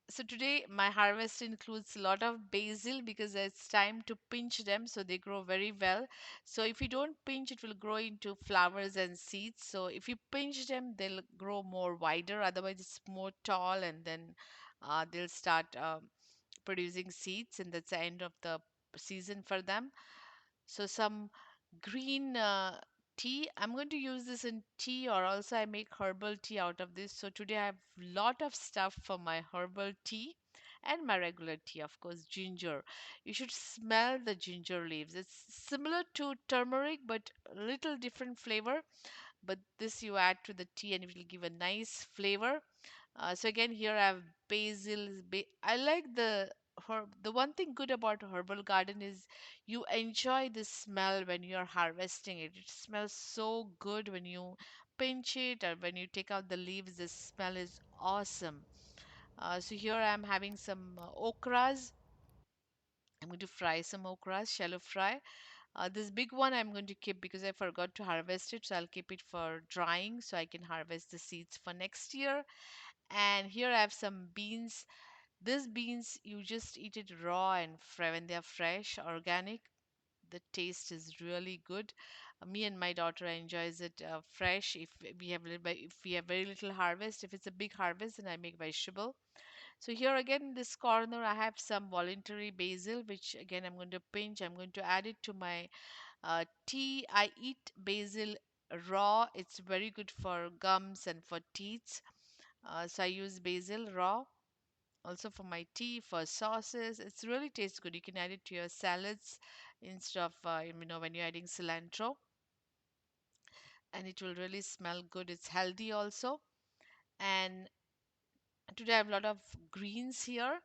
So today my harvest includes a lot of basil because it's time to pinch them so they grow very well. So if you don't pinch, it will grow into flowers and seeds. So if you pinch them, they'll grow more wider. Otherwise, it's more tall and then they'll start producing seeds, and that's the end of the season for them. So some green tea. I'm going to use this in tea, or also I make herbal tea out of this. So today I have lot of stuff for my herbal tea and my regular tea, of course, ginger. You should smell the ginger leaves. It's similar to turmeric, but a little different flavor. But this you add to the tea and it will give a nice flavor. So again, here I have basil. I like the herb. The one thing good about herbal garden is you enjoy the smell when you are harvesting it. It smells so good when you pinch it or when you take out the leaves. The smell is awesome. So here I am having some okras. I'm going to fry some okras, shallow fry. This big one I'm going to keep because I forgot to harvest it, so I'll keep it for drying so I can harvest the seeds for next year. And here I have some beans. These beans, you just eat it raw and when they are fresh, organic. The taste is really good. Me and my daughter enjoys it fresh. If we have very little harvest, if it's a big harvest, then I make vegetable. So here again in this corner, I have some voluntary basil, which again I'm going to pinch. I'm going to add it to my tea. I eat basil raw. It's very good for gums and for teeth. So I use basil raw also for my tea, for sauces. It's really tastes good. You can add it to your salads instead of when you're adding cilantro, and it will really smell good. It's healthy also. And today I have a lot of greens here,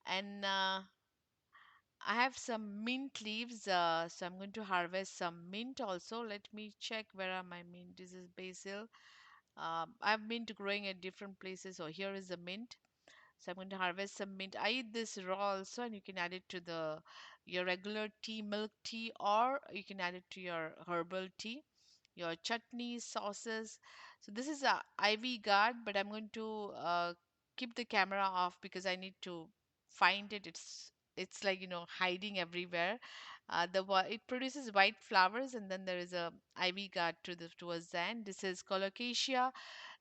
and I have some mint leaves. So I'm going to harvest some mint also. Let me check where are my mint. This is basil. I've mint growing at different places. So here is the mint. So I'm going to harvest some mint. I eat this raw also, and you can add it to the your regular tea, milk tea, or you can add it to your herbal tea, your chutneys, sauces. So this is a IV guard, but I'm going to keep the camera off because I need to find it. It's like hiding everywhere. It produces white flowers, and then there is a ivy guard towards the end. This is colocasia.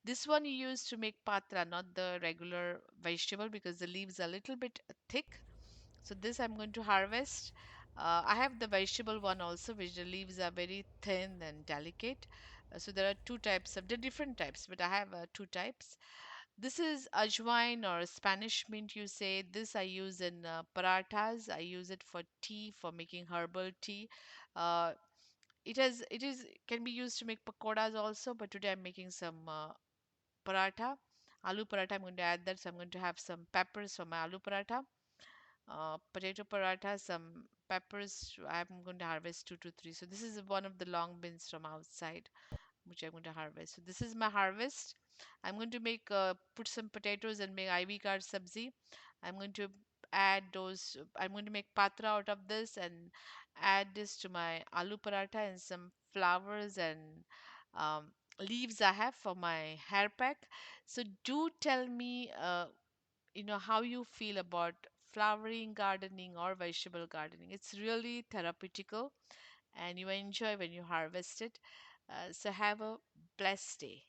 This one you use to make patra, not the regular vegetable because the leaves are a little bit thick. So this I'm going to harvest. I have the vegetable one also, which the leaves are very thin and delicate. So there are two types of, the different types, but I have two types. This is ajwain or Spanish mint, you say. This I use in parathas. I use it for tea, for making herbal tea. Uh, it is can be used to make pakoras also, but today I'm making some paratha, aloo paratha. I'm going to add that. So I'm going to have some peppers for my aloo paratha, potato paratha, some peppers. I'm going to harvest two to three. So this is one of the long beans from outside, which I'm going to harvest. So this is my harvest. I'm going to make put some potatoes and make ivy card sabzi. I'm going to add those. I'm going to make patra out of this and add this to my aloo paratha and some flowers and leaves I have for my hair pack. So do tell me, how you feel about flowering gardening or vegetable gardening. It's really therapeutical and you enjoy when you harvest it. So have a blessed day.